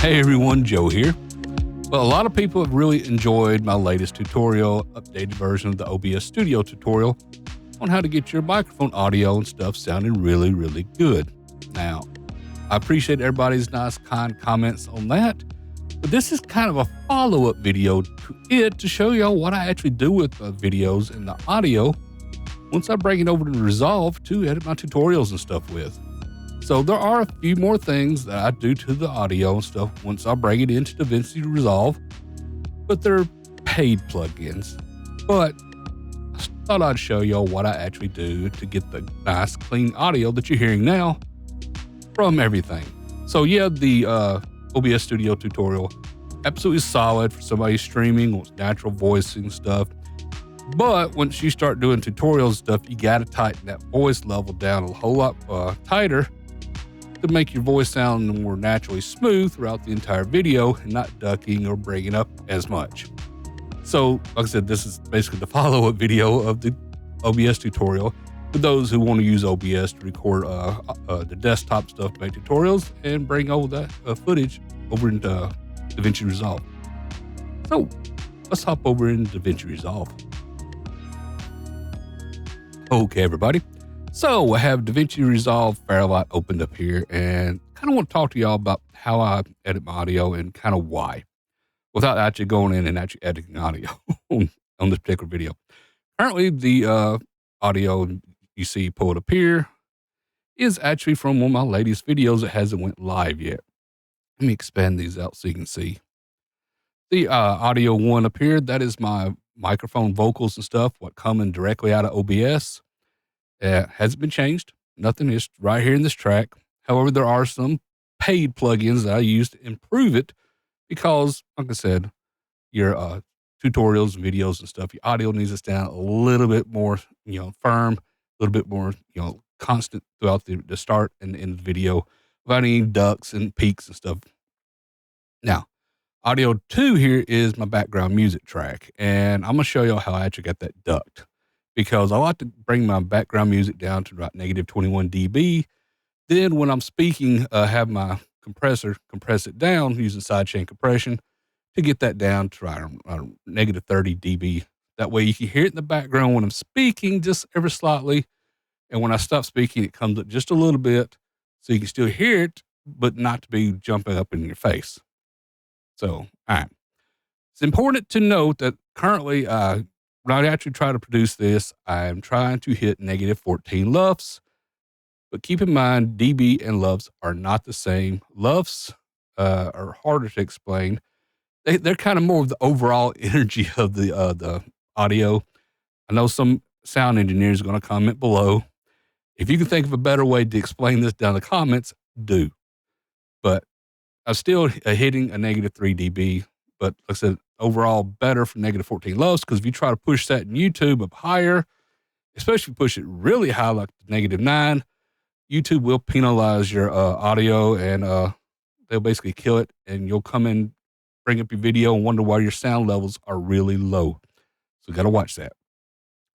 Hey everyone, Joe here. Well, a lot of people have really enjoyed my latest tutorial, updated version of the OBS Studio tutorial on how to get your microphone audio and stuff sounding really, really good. Now, I appreciate everybody's nice, kind comments on that, but this is kind of a follow-up video to it to show y'all what I actually do with the videos and the audio once I bring it over to Resolve to edit my tutorials and stuff with. So there are a few more things that I do to the audio and stuff once I bring it into DaVinci Resolve, but they're paid plugins. But I thought I'd show y'all what I actually do to get the nice, clean audio that you're hearing now from everything. So yeah, the OBS Studio tutorial, absolutely solid for somebody streaming, wants natural voicing stuff. But once you start doing tutorials and stuff, you got to tighten that voice level down a whole lot tighter to make your voice sound more naturally smooth throughout the entire video and not ducking or breaking up as much. So, like I said, this is basically the follow-up video of the OBS tutorial for those who want to use OBS to record the desktop stuff to make tutorials and bring all that footage over into DaVinci Resolve. So, let's hop over into DaVinci Resolve. Okay, everybody. So I have DaVinci Resolve Fairlight opened up here and kind of want to talk to y'all about how I edit my audio and kind of why, without actually going in and actually editing audio on this particular video. Currently, the audio you see pulled up here is actually from one of my latest videos that hasn't went live yet. Let me expand these out so you can see. The audio one up here, that is my microphone vocals and stuff, what coming directly out of OBS. Hasn't been changed. Nothing is right here in this track. However, there are some paid plugins that I use to improve it because, like I said, your tutorials and videos and stuff, your audio needs to stand a little bit more, firm, a little bit more, constant throughout the start and the end of the video without any ducks and peaks and stuff. Now, audio 2 here is my background music track, and I'm going to show you how I actually got that ducked, because I like to bring my background music down to about negative 21 dB. Then when I'm speaking, have my compressor compress it down using sidechain compression to get that down to around negative 30 dB. That way you can hear it in the background when I'm speaking just ever slightly. And when I stop speaking, it comes up just a little bit so you can still hear it, but not to be jumping up in your face. So, all right. It's important to note that currently, when I actually try to produce this, I'm trying to hit negative 14 LUFS, but keep in mind, dB and LUFS are not the same. LUFS are harder to explain. They're kind of more of the overall energy of the audio. I know some sound engineers are going to comment below. If you can think of a better way to explain this down in the comments, do. But I'm still hitting a negative 3 dB. But like I said, overall better for negative 14 LUFS, because if you try to push that in YouTube up higher, especially if you push it really high, like negative 9, YouTube will penalize your audio and they'll basically kill it, and you'll come in, bring up your video and wonder why your sound levels are really low. So you got to watch that.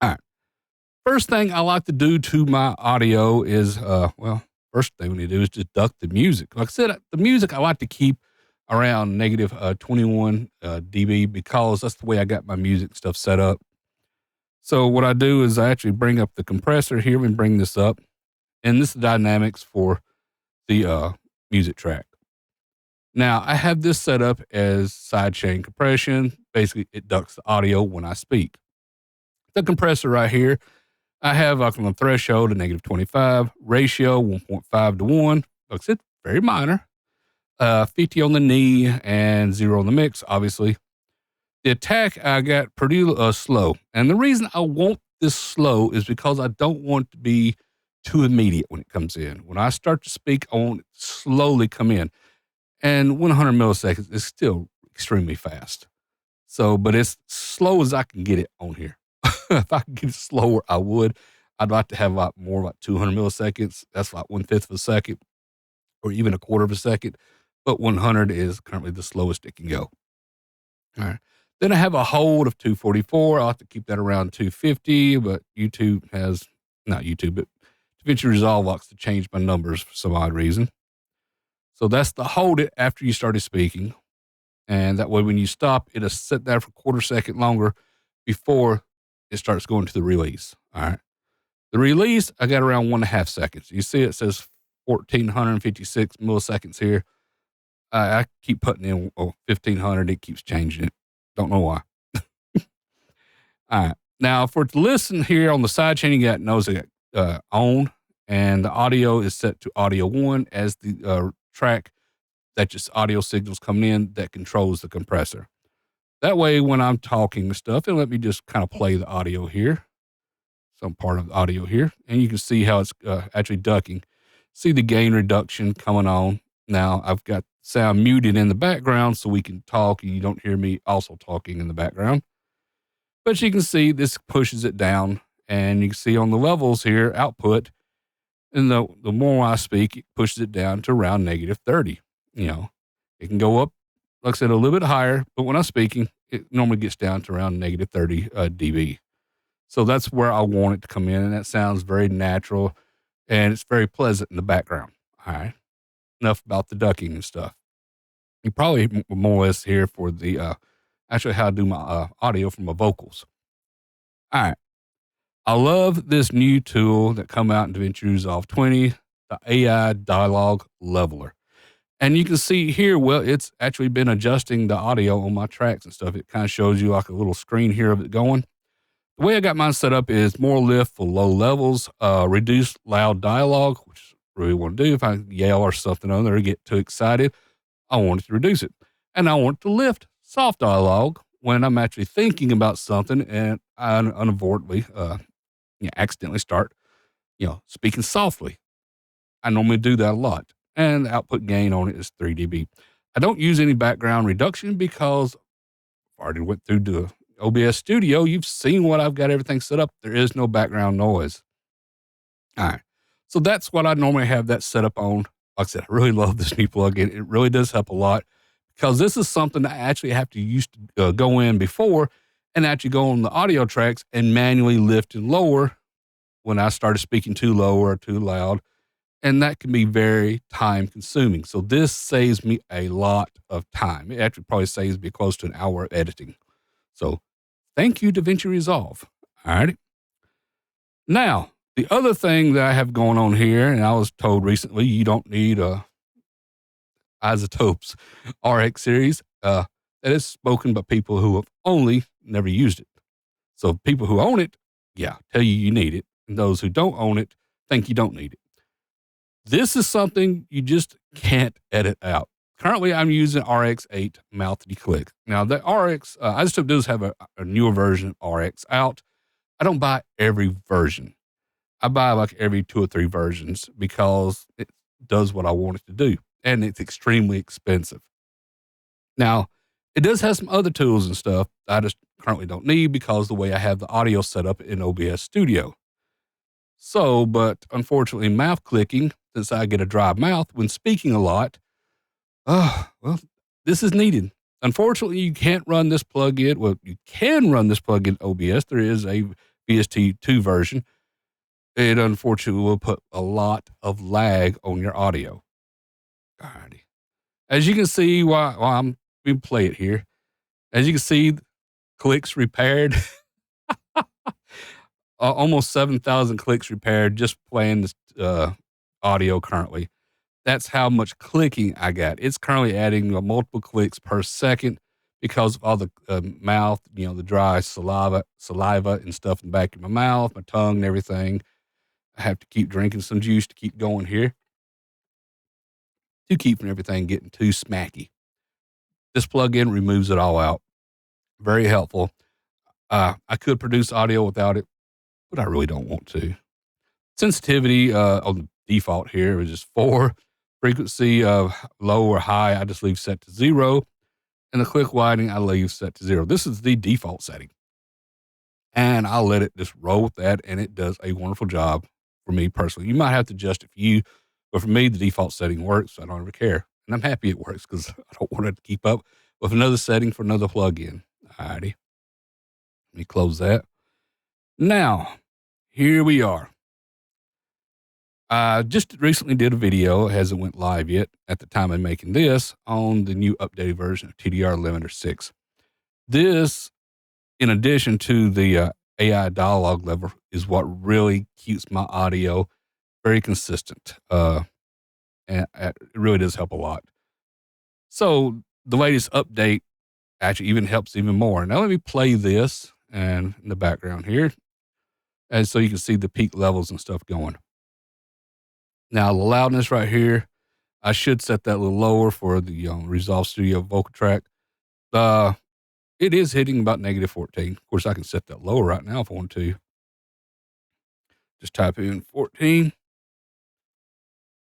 All right. First thing I like to do to my audio is, first thing we need to do is just duck the music. Like I said, the music I like to keep around negative 21 dB because that's the way I got my music stuff set up. So what I do is I actually bring up the compressor here and bring this up. And this is the dynamics for the music track. Now, I have this set up as sidechain compression. Basically, it ducks the audio when I speak. The compressor right here, I have like on the threshold of negative 25, ratio 1.5 to 1. Like I said, very minor. 50 on the knee and 0 on the mix, obviously. The attack I got pretty slow. And the reason I want this slow is because I don't want it to be too immediate when it comes in. When I start to speak, I want it to slowly come in. And 100 milliseconds is still extremely fast. So, but it's slow as I can get it on here. If I could get it slower, I would. I'd like to have a lot more, like 200 milliseconds. That's like 1/5 of a second or even 1/4 of a second. But 100 is currently the slowest it can go. All right. Then I have a hold of 244. I'll have to keep that around 250, but YouTube has, not YouTube, but DaVinci Resolve likes to change my numbers for some odd reason. So that's the hold it after you started speaking. And that way, when you stop, it'll sit there for a quarter second longer before it starts going to the release. All right. The release, I got around 1.5 seconds. You see, it says 1456 milliseconds here. I keep putting in 1500. It keeps changing it. Don't know why. All right. Now, for it to listen here on the side chain, you got nose on, and the audio is set to audio 1 as the track that just audio signals coming in that controls the compressor. That way, when I'm talking and stuff, it'll let me just kind of play the audio here, some part of the audio here, and you can see how it's actually ducking. See the gain reduction coming on. Now, I've got sound muted in the background so we can talk and you don't hear me also talking in the background. But you can see this pushes it down, and you can see on the levels here, output, and the more I speak, it pushes it down to around -30. You know, it can go up, like I said, a little bit higher, but when I'm speaking, it normally gets down to around -30 dB. So that's where I want it to come in, and that sounds very natural, and it's very pleasant in the background. All right, enough about the ducking and stuff. You probably more or less here for the actually how I do my audio for my vocals. All right, I love this new tool that come out in DaVinci Resolve 20, the AI Dialogue Leveler. And you can see here, well, it's actually been adjusting the audio on my tracks and stuff. It kind of shows you like a little screen here of it going. The way I got mine set up is more lift for low levels, reduce loud dialogue, which I really want to do. If I yell or something on there or get too excited, I want it to reduce it. And I want to lift soft dialogue when I'm actually thinking about something and I unavoidably, accidentally start, speaking softly. I normally do that a lot. And the output gain on it is 3 dB. I don't use any background reduction because I already went through the OBS Studio. You've seen what I've got everything set up. There is no background noise. All right. So that's what I normally have that set up on. Like I said, I really love this new plugin. It really does help a lot because this is something I actually have to use to go in before and actually go on the audio tracks and manually lift and lower when I started speaking too low or too loud. And that can be very time consuming. So this saves me a lot of time. It actually probably saves me close to an hour of editing. So thank you, DaVinci Resolve. All right. Now, the other thing that I have going on here, and I was told recently, you don't need Isotopes RX series. That is spoken by people who have only never used it. So people who own it, tell you need it. And those who don't own it think you don't need it. This is something you just can't edit out. Currently, I'm using RX8 mouth declick. Now, the RX, Isotope does have a newer version of RX out. I don't buy every version. I buy like every 2 or 3 versions because it does what I want it to do, and it's extremely expensive. Now, it does have some other tools and stuff I just currently don't need because the way I have the audio set up in OBS Studio. So, but unfortunately, mouth clicking, since I get a dry mouth when speaking a lot, this is needed. Unfortunately, you can't run this plugin. Well, you can run this plugin OBS. There is a VST2 version. It unfortunately will put a lot of lag on your audio. Alrighty. As you can see, while I'm going to play it here, as you can see, clicks repaired. Almost 7,000 clicks repaired just playing this audio currently. That's how much clicking I got. It's currently adding multiple clicks per second because of all the mouth, the dry saliva and stuff in the back of my mouth, my tongue and everything. I have to keep drinking some juice to keep going here to keep from everything getting too smacky. This plugin removes it all out. Very helpful. I could produce audio without it, but I really don't want to. Sensitivity on the default here is just 4. Frequency of low or high, I just leave set to 0. And the click widening, I leave set to 0. This is the default setting. And I'll let it just roll with that, and it does a wonderful job for me personally. You might have to adjust it for you, but for me, the default setting works. So I don't ever care. And I'm happy it works because I don't want it to keep up with another setting for another plugin. Alrighty. Let me close that. Now, here we are. I just recently did a video, it hasn't went live yet at the time of making this, on the new updated version of TDR Limiter 6. This, in addition to the AI dialogue level, is what really keeps my audio very consistent. And it really does help a lot. So the latest update actually even helps even more. Now let me play this and in the background here, and so you can see the peak levels and stuff going. Now the loudness right here, I should set that a little lower for the Resolve Studio vocal track. It is hitting about -14. Of course, I can set that lower right now if I want to. Just type in 14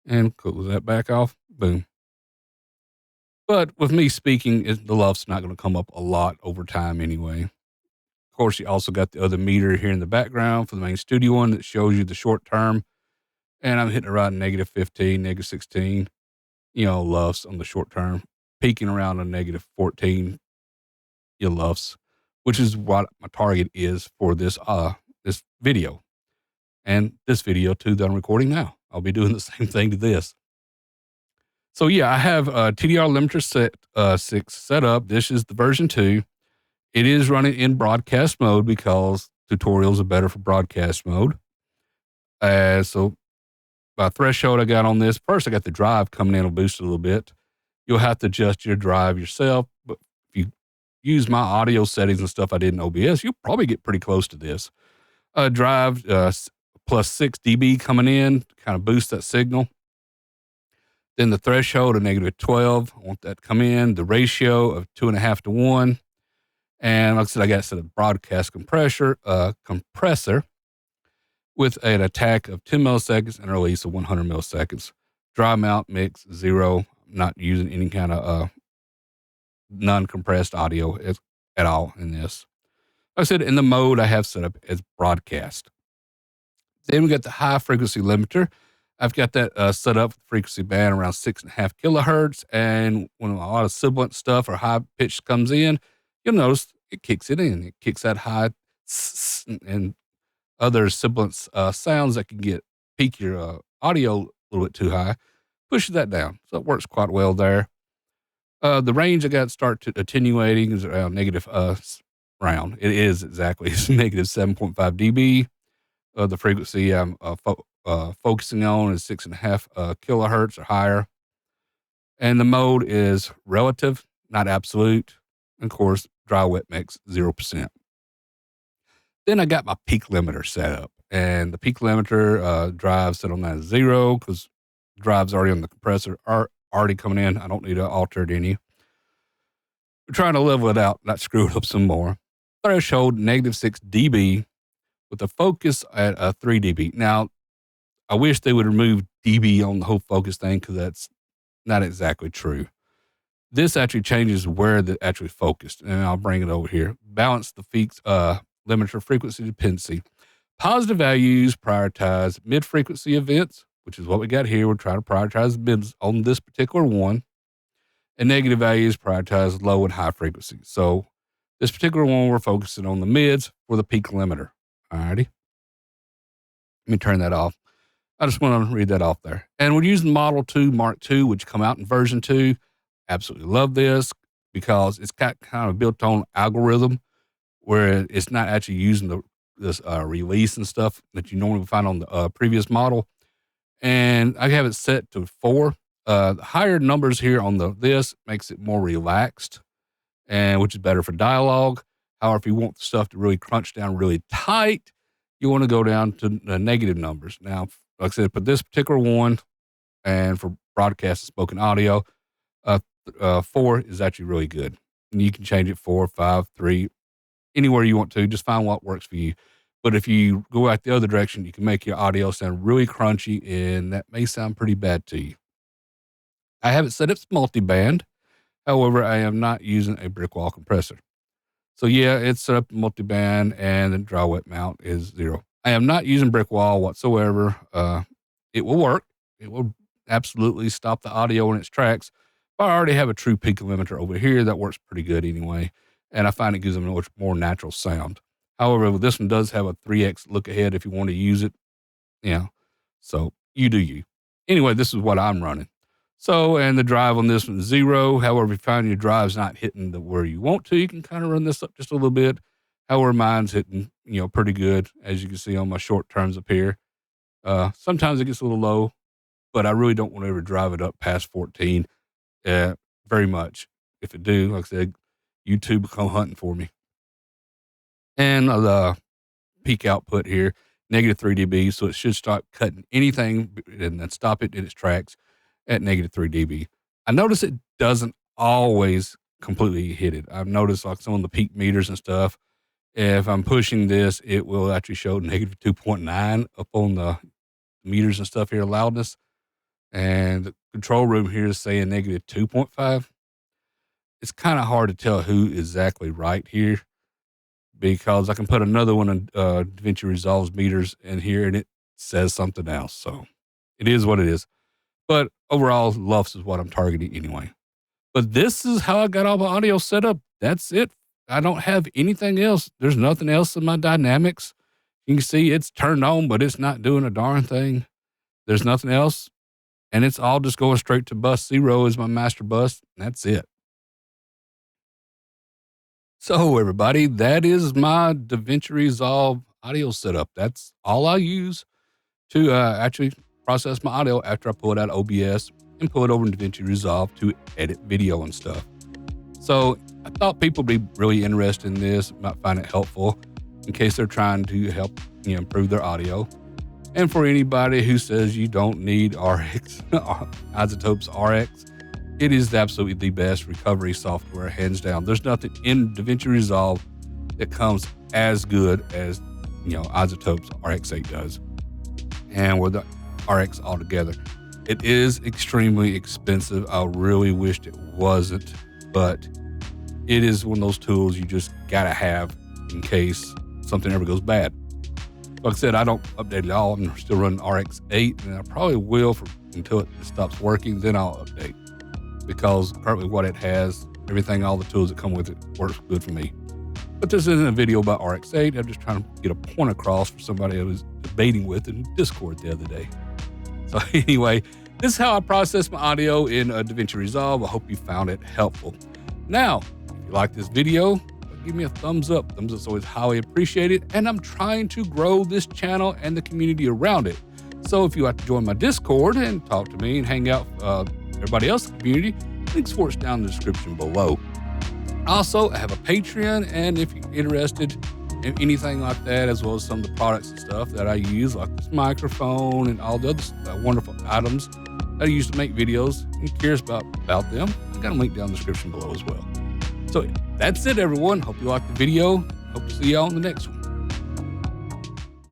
and close that back off. Boom. But with me speaking, the luff's not going to come up a lot over time anyway. Of course, you also got the other meter here in the background for the main studio one that shows you the short term. And I'm hitting around -15, -16, luffs on the short term, peaking around a -14, luffs, which is what my target is for this video. And this video too that I'm recording now. I'll be doing the same thing to this. So yeah, I have TDR limiter 6 set up. This is the version 2. It is running in broadcast mode because tutorials are better for broadcast mode. So by threshold I got on this, first I got the drive coming in, will boost it a little bit. You'll have to adjust your drive yourself, but if you use my audio settings and stuff I did in OBS, you'll probably get pretty close to this. Drive plus 6 dB coming in, kind of boost that signal. Then the threshold of -12, I want that to come in. The ratio of 2.5 to 1. And like I said, I got set a broadcast compressor with an attack of 10 milliseconds and a release of 100 milliseconds. Dry mount mix 0. I'm not using any kind of non-compressed audio at all in this. Like I said, in the mode I have set up as broadcast. Then we got the high frequency limiter. I've got that set up with frequency band around 6.5 kilohertz. And when a lot of sibilant stuff or high pitch comes in, you'll notice it kicks it in. It kicks that high and other sibilant sounds that can peak your audio a little bit too high, pushes that down. So it works quite well there. The range I got start to attenuating is around round. It is exactly. It's -7.5 dB. The frequency I'm focusing on is 6.5 kilohertz or higher. And the mode is relative, not absolute. And of course, dry wet mix 0%. Then I got my peak limiter set up. And the peak limiter drive set on that as 0 because drive's already on the compressor, are already coming in. I don't need to alter it any. We're trying to level it out, not screw it up some more. Threshold -6 dB with a focus at 3 dB. Now, I wish they would remove dB on the whole focus thing because that's not exactly true. This actually changes where the actually focused, and I'll bring it over here. Balance the limiter frequency dependency. Positive values prioritize mid-frequency events, which is what we got here. We're trying to prioritize mids on this particular one. And negative values prioritize low and high frequency. So this particular one, we're focusing on the mids for the peak limiter. Alrighty. Let me turn that off. I just want to read that off there. And we're using Model 2 Mark II, which come out in version 2. Absolutely love this because it's got kind of built-on algorithm where it's not actually using this release and stuff that you normally find on the previous model. And I have it set to 4. The higher numbers here on this makes it more relaxed, and which is better for dialogue. However, if you want the stuff to really crunch down really tight, you want to go down to the negative numbers. Now, like I said, for this particular one, and for broadcast and spoken audio, 4 is actually really good. And you can change it 4, 5, 3, anywhere you want to. Just find what works for you. But if you go out the other direction, you can make your audio sound really crunchy, and that may sound pretty bad to you. I have it set up as multi-band. However, I am not using a brick wall compressor. So yeah, it's set up multi-band, and the dry wet mount is 0. I am not using brick wall whatsoever. It will work. It will absolutely stop the audio in its tracks. But I already have a true peak limiter over here that works pretty good anyway, and I find it gives them a much more natural sound. However, this one does have a 3x look ahead if you want to use it. So you do you. Anyway, this is what I'm running. So, and the drive on this one is 0. However, if you find your drive's not hitting where you want to, you can kind of run this up just a little bit. However, mine's hitting, pretty good, as you can see on my short terms up here. Sometimes it gets a little low, but I really don't want to ever drive it up past 14 very much. If it do, like I said, YouTube will come hunting for me. And the peak output here, -3 dB, so it should start cutting anything and then stop it in its tracks at -3 dB. I notice it doesn't always completely hit it. I've noticed like some of the peak meters and stuff, if I'm pushing this, it will actually show -2.9 up on the meters and stuff here, loudness. And the control room here is saying -2.5. It's kind of hard to tell who exactly right here, because I can put another one on DaVinci Resolve's meters in here and it says something else. So it is what it is. But overall, LUFS is what I'm targeting anyway. But this is how I got all my audio set up. That's it. I don't have anything else. There's nothing else in my dynamics. You can see it's turned on, but it's not doing a darn thing. There's nothing else. And it's all just going straight to bus 0 as my master bus. And that's it. So everybody, that is my DaVinci Resolve audio setup. That's all I use to actually process my audio after I pull it out of OBS and pull it over in DaVinci Resolve to edit video and stuff. So I thought people would be really interested in this, might find it helpful in case they're trying to help improve their audio. And for anybody who says you don't need RX, Isotopes RX, it is absolutely the best recovery software, hands down. There's nothing in DaVinci Resolve that comes as good as, Isotopes RX8 does. And with the RX altogether, it is extremely expensive. I really wished it wasn't, but it is one of those tools you just gotta have in case something ever goes bad. Like I said, I don't update it all. I'm still running RX8, and I probably will until it stops working. Then I'll update, because currently what it has, everything, all the tools that come with it, works good for me. But this isn't a video about RX8. I'm just trying to get a point across for somebody I was debating with in Discord the other day. So anyway, this is how I process my audio in DaVinci Resolve. I hope you found it helpful. Now, if you like this video, give me a thumbs up. Thumbs up is always highly appreciated. And I'm trying to grow this channel and the community around it. So if you like to join my Discord and talk to me and hang out with everybody else in the community, links for it's down in the description below. Also, I have a Patreon, and if you're interested in anything like that, as well as some of the products and stuff that I use, like this microphone and all the other wonderful items that I use to make videos, and you're curious about them, I got a link down in the description below as well. So that's it, everyone. Hope you liked the video. Hope to see y'all in the next one.